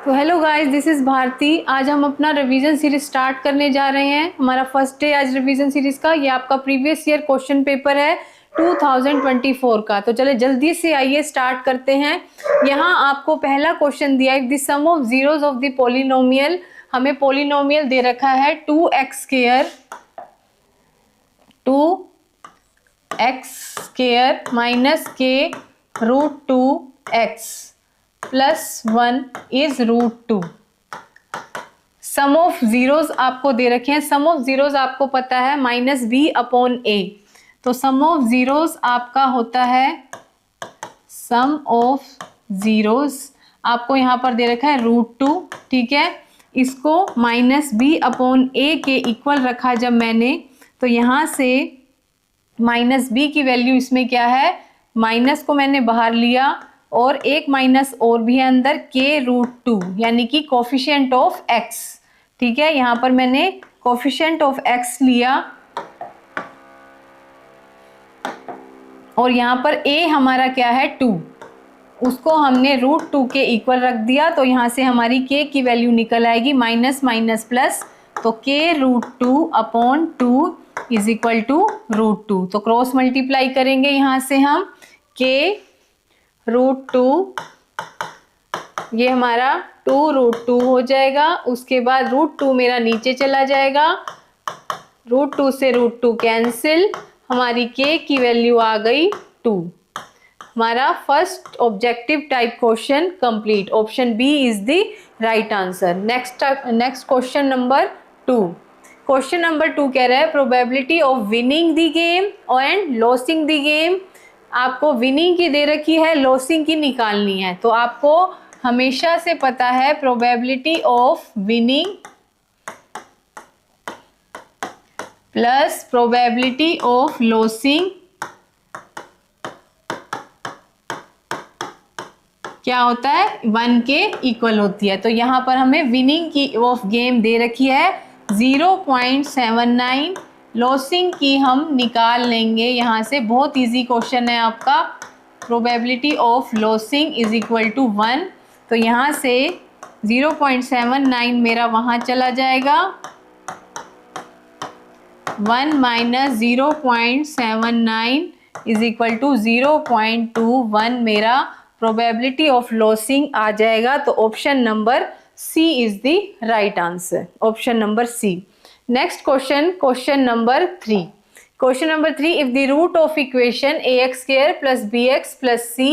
तो hello guys, this is Bharti. आज हम अपना रिवीजन सीरीज स्टार्ट करने जा रहे हैं। हमारा फर्स्ट डे आज रिवीजन सीरीज का। ये आपका प्रीवियस ईयर क्वेश्चन पेपर है 2024 का। तो चले जल्दी से आइए स्टार्ट करते हैं। यहाँ आपको पहला क्वेश्चन दिया है, the sum of zeros of the polynomial. हमें पॉलिनोमियल दे रखा है 2x minus k root 2x plus 1 is root 2। Sum of zeros आपको दे रखे हैं। सम ऑफ जीरोज आपको पता है माइनस बी अपॉन ए। तो सम ऑफ जीरोज आपका होता है, सम ऑफ जीरोज आपको यहाँ पर दे रखा है रूट 2। ठीक है, इसको माइनस बी अपॉन ए के इक्वल रखा जब मैंने, तो यहाँ से माइनस बी की वैल्यू इसमें क्या है, माइनस को मैंने बाहर लिया और एक माइनस और भी है अंदर, के रूट 2 यानी कि कोफिशिएंट ऑफ x। ठीक है, यहाँ पर मैंने कोफिशिएंट ऑफ x लिया और यहाँ पर a हमारा क्या है 2, उसको हमने रूट 2 के इक्वल रख दिया। तो यहाँ से हमारी k की वैल्यू निकल आएगी माइनस माइनस प्लस, तो k root 2 upon 2 is equal to root 2। तो क्रॉस मल्टीप्लाई करेंगे यहाँ से हम, k रूट 2, ये हमारा 2 रूट 2 हो जाएगा। उसके बाद रूट 2 मेरा नीचे चला जाएगा, रूट 2 से रूट 2 कैंसिल, हमारी k की वैल्यू आ गई 2। हमारा first objective type question complete. Option B is the right answer. Next question number 2। Question number 2 कह रहा है probability of winning the game and losing the game. आपको विनिंग की दे रखी है, लॉसिंग की निकालनी है। तो आपको हमेशा से पता है probability of winning plus probability of losing क्या होता है, 1 के इक्वल होती है। तो यहाँ पर हमें विनिंग की ऑफ गेम दे रखी है 0.79, लॉसिंग की हम निकाल लेंगे यहाँ से। बहुत इजी क्वेश्चन है आपका। Probability of losing is equal to 1। तो यहाँ से 0.79 मेरा वहाँ चला जाएगा, 1 माइनस 0.79 इज इक्वल टू 0.21 मेरा प्रोबेबिलिटी ऑफ लॉसिंग आ जाएगा। तो option number C is the right answer, option number C. Next question, question number 3। Question number 3, if the root of equation ax² plus bx plus c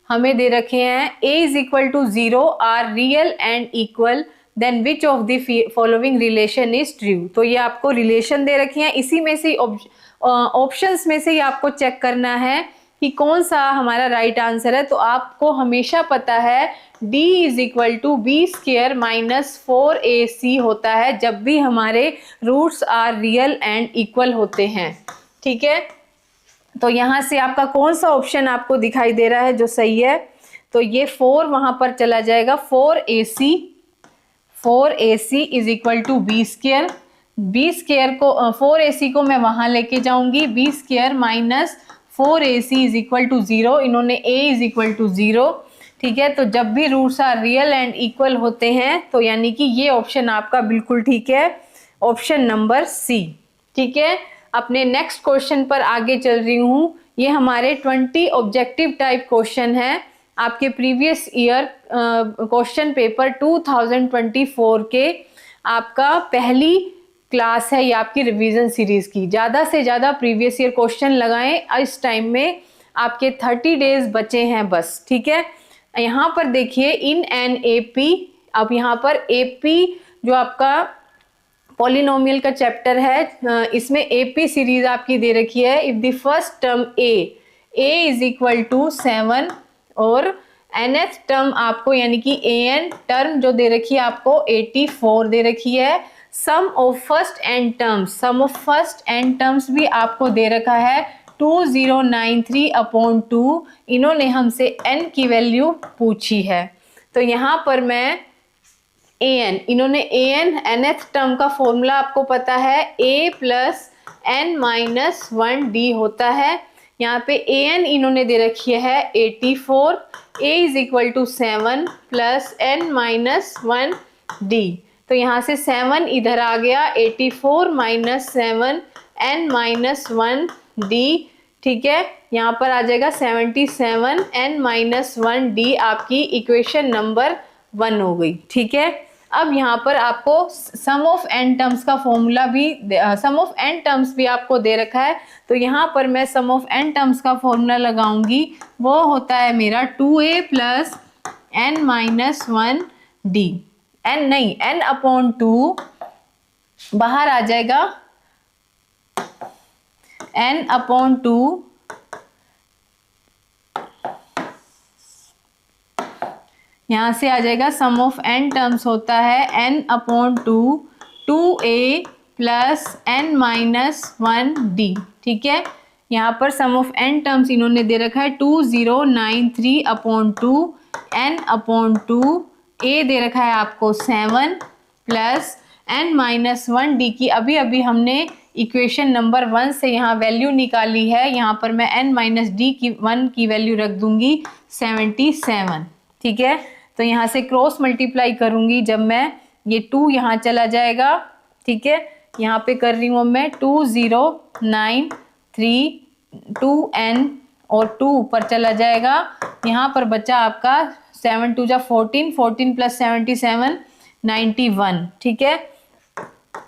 हमें दे रखे हैं a is equal to 0 are real and equal, then which of the following relation is true. तो ये आपको relation दे रखी हैं, इसी में से ऑप्शंस में से ही आपको चेक करना है कि कौन सा हमारा राइट आंसर है। तो आपको हमेशा पता है d is equal to B square minus 4ac होता है जब भी हमारे roots are real and equal होते हैं। ठीक है, तो यहाँ से आपका कौन सा ऑप्शन आपको दिखाई दे रहा है जो सही है, तो ये 4 वहाँ पर चला जाएगा, 4ac is equal to B square. B square को 4ac को मैं वहाँ लेके जाऊंगी, B square minus 4ac is equal to 0, इन्होंने a इज इक्वल टू 0। ठीक है, तो जब भी roots are real and equal होते हैं तो यानी कि ये ऑप्शन आपका बिल्कुल ठीक है, ऑप्शन नंबर सी। ठीक है, अपने नेक्स्ट क्वेश्चन पर आगे चल रही हूँ। ये हमारे 20 ऑब्जेक्टिव टाइप क्वेश्चन है आपके प्रीवियस ईयर क्वेश्चन पेपर 2024 के। आपका पहली क्लास है ये आपकी रिवीजन सीरीज की। ज़्यादा से ज़्यादा प्रीवियस ईयर क्वेश्चन लगाएं, इस टाइम में आपके 30 डेज बचे हैं बस। ठीक है, यहाँ पर देखिए इन एन एपी, अब यहाँ पर एपी जो आपका पॉलिनोमियल का चैप्टर है, इसमें एपी सीरीज आपकी दे रखी है। If the first term A is equal to 7 और nth टर्म आपको यानी कि an टर्म जो दे रखी है आपको 84 दे रखी है। Sum of first n terms, sum of first n terms भी आपको दे रखा है 2093 अपॉन 2। इन्होंने हमसे n की वैल्यू पूछी है। तो यहाँ पर मैं an, इन्होंने an nth टर्म का फॉर्मूला आपको पता है a plus n minus 1d होता है। यहाँ पे ए एन इन्होंने दे रखी है 84, a is equal to 7 plus N minus 1 d. तो यहाँ से 7 इधर आ गया, 84 माइनस 7 एन माइनस 1 डी। ठीक है, यहाँ पर आ जाएगा 77 एन माइनस 1 डी, आपकी इक्वेशन नंबर 1 हो गई। ठीक है, अब यहाँ पर आपको सम ऑफ एन टर्म्स का फॉर्मूला भी, सम ऑफ एन टर्म्स भी आपको दे रखा है। तो यहाँ पर मैं सम ऑफ एन टर्म्स का फॉर्मूला लगाऊंगी, वो होता है मेरा 2a plus N minus 1 D. N नहीं, एन अपॉन 2 बाहर आ जाएगा, एन अपॉन 2 यहाँ से आ जाएगा, सम ऑफ एन टर्म्स होता है N upon 2 2a plus N minus 1 D. ठीक है, यहाँ पर सम ऑफ एन टर्म्स इन्होंने दे रखा है 2093 अपॉन 2 एन अपॉन 2, ए दे रखा है आपको 7 प्लस एन माइनस 1 डी की अभी अभी हमने इक्वेशन नंबर 1 से यहाँ वैल्यू निकाली है। यहाँ पर मैं एन माइनस डी की 1 की वैल्यू रख दूंगी 77। ठीक है, तो यहाँ से क्रॉस मल्टीप्लाई करूंगी, जब मैं ये 2 यहाँ चला जाएगा। ठीक है, यहाँ पे कर रही हूँ मैं 2093 2n और 2 ऊपर चला जाएगा। यहाँ पर बचा आपका 7 2 जा 14, 14 प्लस 77 91। ठीक है,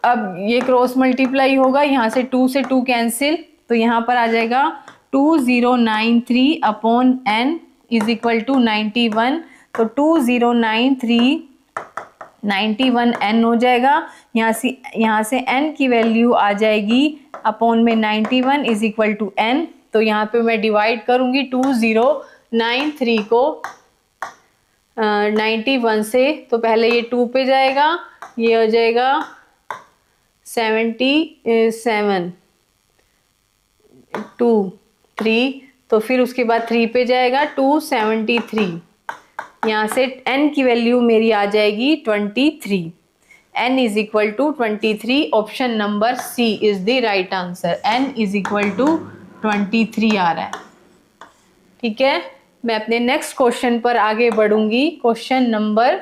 अब ये क्रॉस मल्टीप्लाई होगा, यहाँ से 2 से 2 कैंसिल, तो यहाँ पर आ जाएगा 2093 upon n is equal to 91। तो 2093 91 n हो जाएगा। यहाँ से n की वैल्यू आ जाएगी अपॉन में 91 इज इक्वल टू n। तो यहाँ पे मैं डिवाइड करूँगी 2093 को 91 से, तो पहले ये 2 पे जाएगा, ये हो जाएगा 77 2 3, तो फिर उसके बाद 3 पे जाएगा 273। यहाँ से n की वैल्यू मेरी आ जाएगी 23। n is equal to 23। Option number C is the right answer. n is equal to 23 आ रहा है। ठीक है, मैं अपने नेक्स्ट क्वेश्चन पर आगे बढ़ूंगी। Question number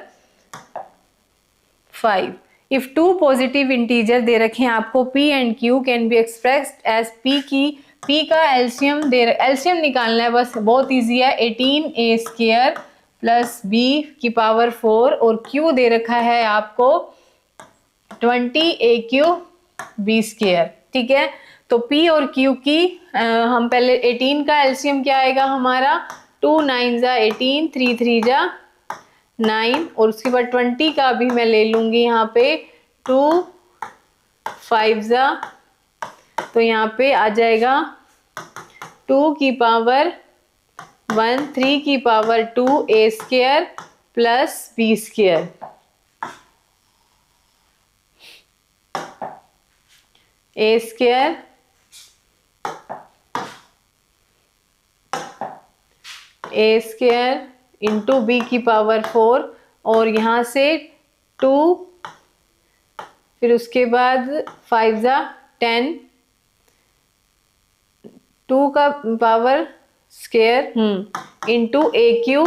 5। If two positive integer दे रखे हैं आपको p and q can be expressed as p की p का एलसीएम एलसीएम निकालना है, बस बहुत इजी है। 18a स्क्वायर प्लस b की पावर 4 और q दे रखा है आपको 20aq b स्क्वायर। ठीक है, तो p और q की हम पहले 18 का एलसीएम क्या आएगा हमारा, 2 9 जा 18, 3 3 जा 9, और उसके बाद 20 का भी मैं ले लूंगी यहाँ पे 2 5 जा, तो यहाँ पे आ जाएगा 2 की पावर 1 3 की power 2 a square plus b square. a square a square into B की पावर 4, और यहाँ से 2, फिर उसके बाद 5 जा 10, 2 का पावर स्क्वायर इंटू ए क्यू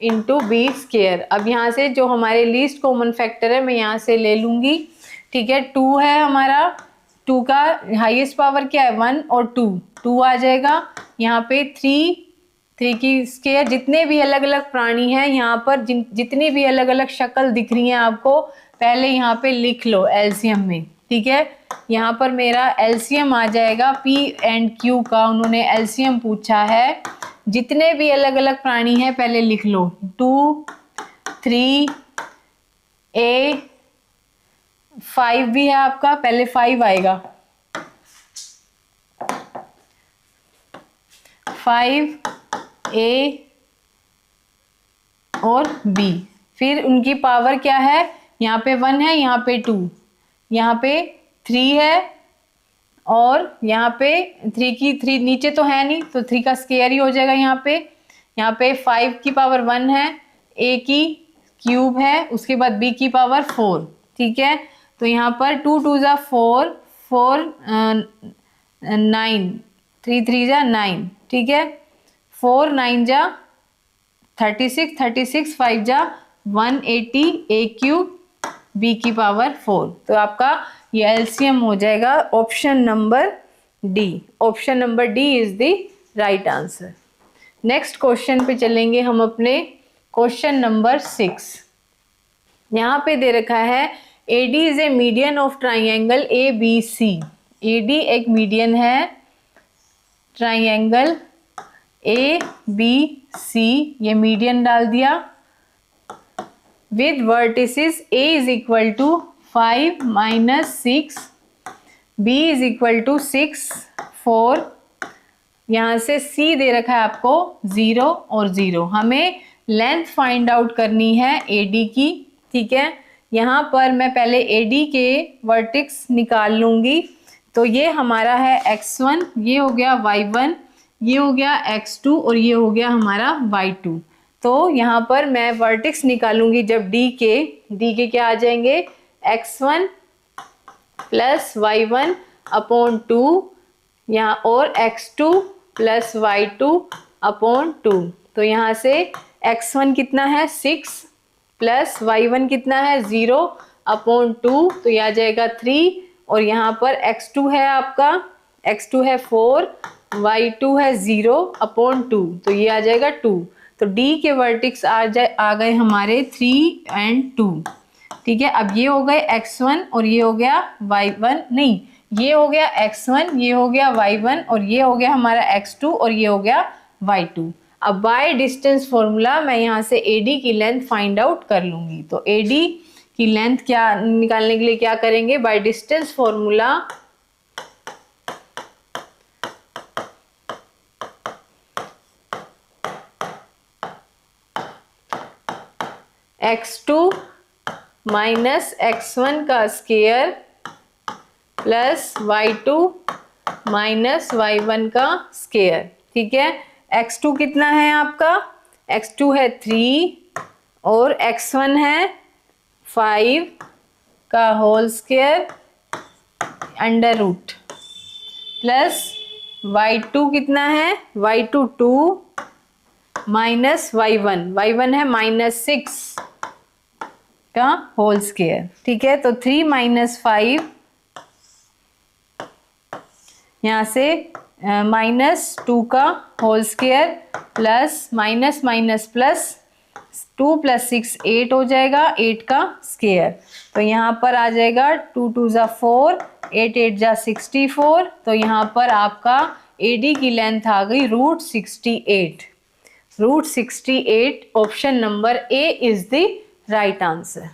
इंटू बी स्क्वायर। अब यहाँ से जो हमारे लीस्ट कॉमन फैक्टर है मैं यहाँ से ले लूँगी। ठीक है, 2 है हमारा, 2 का हाईएस्ट पावर क्या है 1 और 2 आ जाएगा। यहाँ पे 3 की स्क्वायर, जितने भी अलग अलग प्राणी हैं यहाँ पर, जितनी भी अलग अलग शक्ल दिख रही हैं आपको, पहले यहाँ पे लिख लो एलसीएम में। ठीक है, यहाँ पर मेरा एलसीएम आ जाएगा p एंड q का, उन्होंने एलसीएम पूछा है। जितने भी अलग अलग प्राणी हैं पहले लिख लो, 2 3 a 5 भी है आपका, पहले 5 आएगा, 5 a और b, फिर उनकी पावर क्या है, यहाँ पे 1 है, यहाँ पे 2, यहाँ पे 3 है, और यहाँ पे 3 नीचे तो है नहीं, तो 3 का स्क्वायर ही हो जाएगा। यहाँ पे 5 की पावर 1 है, a की क्यूब है, उसके बाद b की पावर 4। ठीक है, तो यहाँ पर 2 2 जा 4 4 9, 3 3 जा 9, ठीक है। 4 9 जा 36, 36 5 जा 180 a क्यूब b की पावर 4। तो आपका ये एलसीएम हो जाएगा option number D. Option number D is the right answer. Next question पे चलेंगे हम अपने क्वेश्चन नंबर 6। यहाँ पे दे रखा है AD is a median of triangle ABC। AD एक मीडियन है ट्राइंगल ABC, ये मीडियन डाल दिया। With vertices A is equal to 5 - 6, B is equal to 6 4। यहाँ से C दे रखा है आपको 0 और 0। हमें लेंथ फाइंड आउट करनी है AD की, ठीक है। यहाँ पर मैं पहले AD के वर्टेक्स निकाल लूँगी। तो ये हमारा है x1, ये हो गया y1, ये हो गया x2 और ये हो गया हमारा y2। तो यहाँ पर मैं वर्टेक्स निकालूंगी जब D के क्या आ जाएंगे x1 प्लस y1 अपॉन 2 यहाँ और x2 प्लस y2 अपॉन 2। तो यहाँ से x1 कितना है 6 प्लस y1 कितना है 0 अपॉन 2, तो यह आ जाएगा 3। और यहाँ पर x2 है आपका, x2 है 4, y2 है 0 अपॉन 2, तो ये आ जाएगा 2। तो D के वर्टेक्स आ गए हमारे 3 और 2, ठीक है। अब ये हो गए x1 और ये हो गया y1, नहीं ये हो गया x1, ये हो गया y1 और ये हो गया हमारा x2 और ये हो गया y2। अब बाय डिस्टेंस फॉर्मूला मैं यहाँ से AD की लेंथ फाइंड आउट कर लूंगी। तो AD की लेंथ क्या निकालने के लिए क्या करेंगे, by distance formula x2 minus x1 का square plus y2 minus y1 का स्क्वायर, ठीक है। x2 कितना है आपका, x2 है 3 और x1 है 5 का whole square under root plus y2 कितना है, y2 2 माइनस y1 है -6 का होल स्क्वायर, ठीक है। तो 3 - 5 यहाँ से -2 का whole square plus minus plus 2 + 6 8 हो जाएगा, 8 का स्क्वायर। तो यहाँ पर आ जाएगा 2 2 = 4, 8 8 = 64। तो यहाँ पर आपका AD की लेंथ आ गई √68। √68 option number A is the right answer.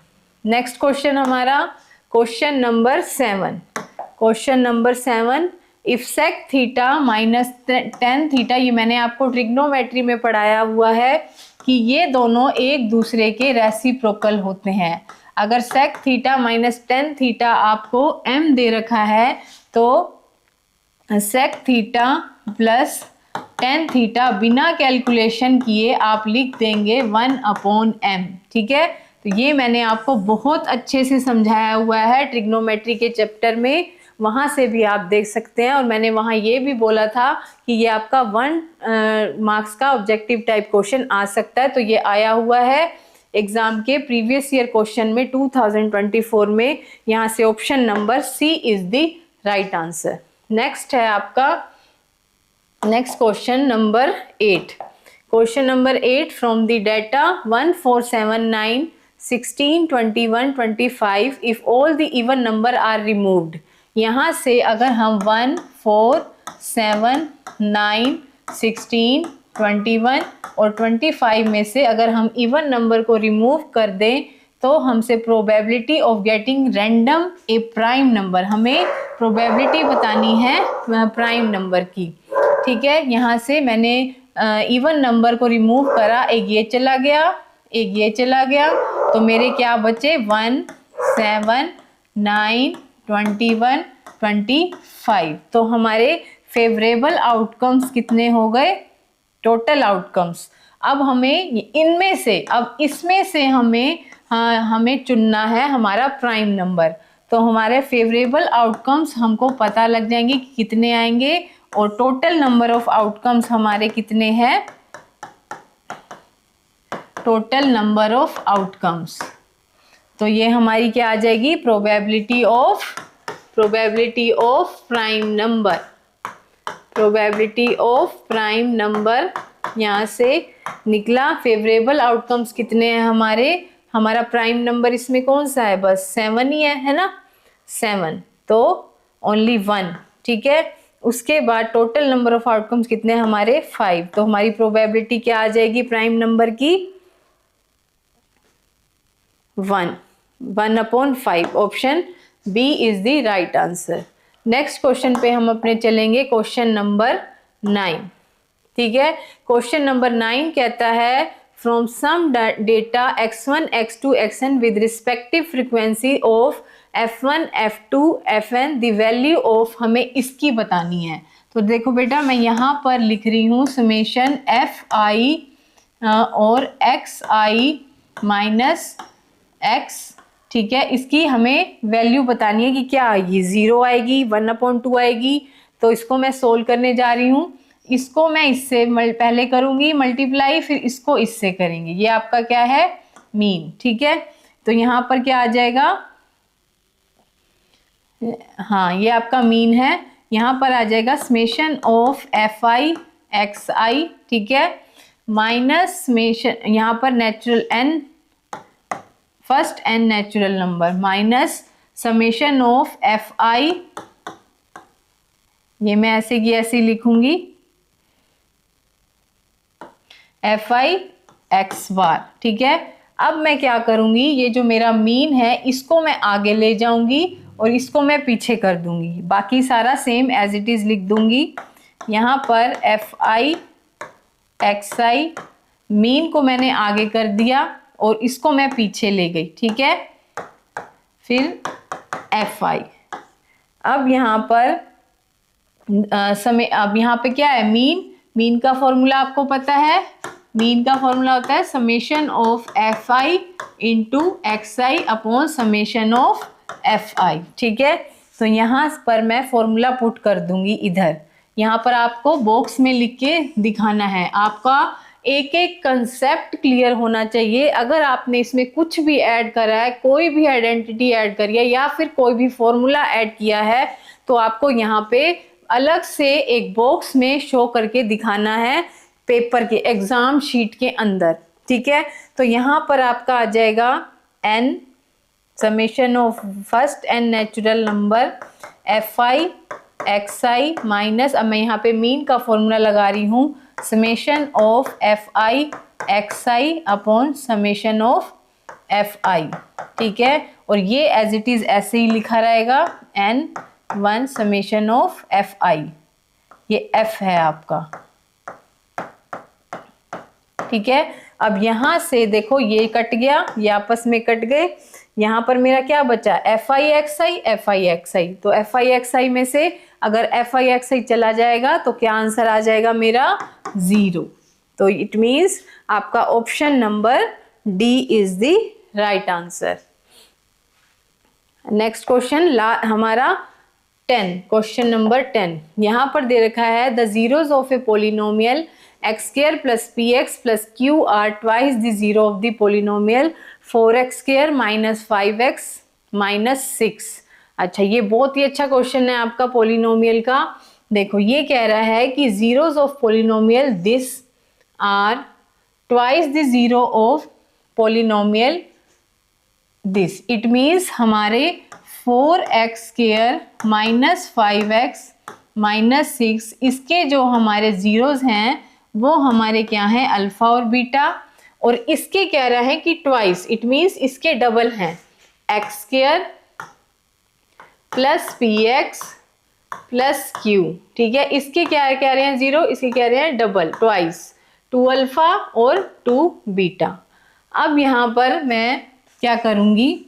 Next question हमारा question number 7। Question number 7, if sec theta minus tan theta, ये मैंने आपको ट्रिग्नोमेट्री में पढ़ाया हुआ है कि ये दोनों एक दूसरे के रेसिप्रोकल होते हैं। अगर sec theta minus tan theta आपको m दे रखा है तो sec theta plus tan theta बिना कैलकुलेशन किए आप लिख देंगे 1/m, ठीक है। तो ये मैंने आपको बहुत अच्छे से समझाया हुआ है ट्रिग्नोमेट्री के चैप्टर में, वहाँ से भी आप देख सकते हैं। और मैंने वहाँ ये भी बोला था कि ये आपका 1 मार्क्स का ऑब्जेक्टिव टाइप क्वेश्चन आ सकता है। तो ये आया हुआ है एग्जाम के प्रीवियस ईयर क्वेश्चन में 2024 में। यहाँ से option number C is the right answer. Next है आपका next question number 8। Question number 8, from the data 1 4 7 9 16 21 25 if all the even number are removed. यहाँ से अगर हम 1 4 7 9 16 21 और 25 में से अगर हम इवन नंबर को रिमूव कर दें तो हमसे probability of getting random A prime number, हमें प्रोबेबिलिटी बतानी है प्राइम नंबर की, ठीक है। यहाँ से मैंने इवन नंबर को रिमूव करा, एक ये चला गया, एक ये चला गया, तो मेरे क्या बचे 1 7 9 21 25। तो हमारे फेवरेबल आउटकम्स कितने हो गए, टोटल आउटकम्स। अब हमें इनमें से, अब इसमें से हमें चुनना है हमारा प्राइम नंबर। तो हमारे फेवरेबल आउटकम्स हमको पता लग जाएंगे कि कितने आएंगे और टोटल नंबर ऑफ आउटकम्स हमारे कितने हैं, टोटल नंबर ऑफ आउटकम्स। तो ये हमारी क्या आ जाएगी, probability of prime number, probability of prime number यहाँ से निकला। फेवरेबल आउटकम्स कितने हैं हमारा प्राइम नंबर इसमें कौन सा है, बस 7 ही है ना, 7, तो ओनली 1, ठीक है। उसके बाद टोटल नंबर ऑफ आउटकम्स कितने हमारे 5, तो हमारी प्रोबेबिलिटी क्या आ जाएगी प्राइम नंबर की, 1/5। Option B is the right answer. Next question पे हम अपने चलेंगे, क्वेश्चन नंबर 9, ठीक है। क्वेश्चन नंबर 9 कहता है from some data x1 x2 xn with respective frequency of f1 f2 fn the value of, हमें इसकी बतानी है। तो देखो बेटा मैं यहाँ पर लिख रही हूँ समेशन fi और xi माइनस x, ठीक है। इसकी हमें वैल्यू बतानी है कि क्या आएगी, 0 आएगी, 1/2 आएगी। तो इसको मैं सोल्व करने जा रही हूँ। इसको मैं इससे पहले करूंगी मल्टीप्लाई, फिर इसको इससे करेंगे। ये आपका क्या है, मीन, ठीक है। तो यहाँ पर क्या आ जाएगा, हाँ ये आपका मीन है। यहाँ पर आ जाएगा समेशन ऑफ fi xi, ठीक है, माइनस समेशन यहाँ पर natural n, first n natural number, minus summation of fi, ये मैं ऐसे की ऐसे लिखूंगी, fi x बार, ठीक है। अब मैं क्या करूंगी, ये जो मेरा मीन है इसको मैं आगे ले जाऊंगी और इसको मैं पीछे कर दूंगी, बाकी सारा सेम एज इट इज लिख दूंगी। यहाँ पर fi xi, मीन को मैंने आगे कर दिया और इसको मैं पीछे ले गई, ठीक है। फिर fi, अब यहाँ पर अब यहाँ पे क्या है, मीन का फॉर्मूला आपको पता है, मीन का फॉर्मूला होता है summation of fi into xi upon summation of fi, ठीक है। तो यहाँ पर मैं फॉर्मूला पुट कर दूंगी इधर। यहाँ पर आपको बॉक्स में लिख के दिखाना है, आपका एक एक कंसेप्ट क्लियर होना चाहिए। अगर आपने इसमें कुछ भी ऐड करा है, कोई भी आइडेंटिटी ऐड करी है या फिर कोई भी फॉर्मूला ऐड किया है, तो आपको यहाँ पे अलग से एक बॉक्स में शो करके दिखाना है पेपर के एग्जाम शीट के अंदर, ठीक है। तो यहाँ पर आपका आ जाएगा n summation of first n natural number fi xi minus, अब मैं यहाँ पे मीन का फॉर्मूला लगा रही हूँ, summation of fi xi upon summation of fi, ठीक है। और ये एज इट इज ऐसे ही लिखा रहेगा, n1 समेशन ऑफ fi, ये f है आपका, ठीक है। अब यहाँ से देखो ये कट गया, ये आपस में कट गए, यहाँ पर मेरा क्या बचा, fi xi। तो fi xi में से अगर fi xi चला जाएगा तो क्या आंसर आ जाएगा मेरा, 0। तो इट मीन्स आपका option number D is the right answer. Next question हमारा 10, क्वेश्चन नंबर 10। यहाँ पर दे रखा है the zeros of A polynomial x square plus px plus q are twice the zero of the polynomial 4x square minus 5x minus 6। अच्छा, ये बहुत ही अच्छा question है आपका पोलिनोमियल का। देखो ये कह रहा है कि zeros of polynomial this are twice the zero of polynomial this. It means हमारे 4x square minus 5x minus 6, इसके जो हमारे जीरोज हैं वो हमारे क्या हैं, अल्फा और बीटा। और इसके कह रहा है कि ट्वाइस, इट मीन्स इसके डबल हैं, x square plus P x plus Q, ठीक है। इसके क्या कह रहे हैं, जीरो, इसके कह रहे हैं डबल, ट्वाइस, 2 अल्फा और 2 बीटा। अब यहाँ पर मैं क्या करूँगी,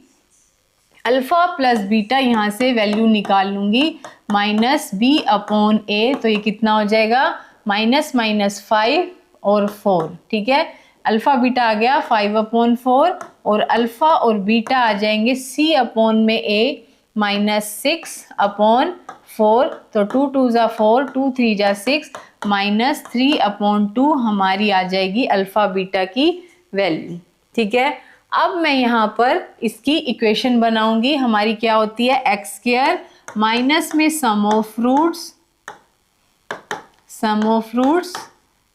अल्फा प्लस बीटा यहाँ से वैल्यू निकाल लूँगी, माइनस बी अपॉन ए, तो ये कितना हो जाएगा, माइनस माइनस 5 और 4, ठीक है। अल्फा बीटा आ गया 5/4 और अल्फा और बीटा आ जाएंगे c अपॉन में a माइनस 6/4, 4, तो 2 2 जा 4, 2 3 जा 6 माइनस 3/2 हमारी आ जाएगी अल्फा बीटा की वैल्यू। ठीक है, अब मैं यहाँ पर इसकी इक्वेशन बनाऊंगी। हमारी क्या होती है, एक्स स्क्वायर माइनस में सम ऑफ रूट्स,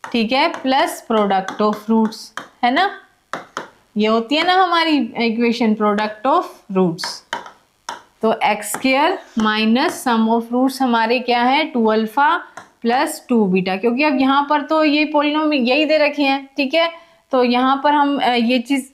ठीक है, प्लस प्रोडक्ट ऑफ रूट्स, है ना, ये होती है ना हमारी इक्वेशन प्रोडक्ट ऑफ रूट्स। तो X square minus sum of roots हमारे क्या है, 2 अल्फा प्लस 2 बीटा, क्योंकि अब यहाँ पर तो ये पॉलिनोमियल यही दे रखे हैं। ठीक है, तो यहाँ पर हम ये चीज़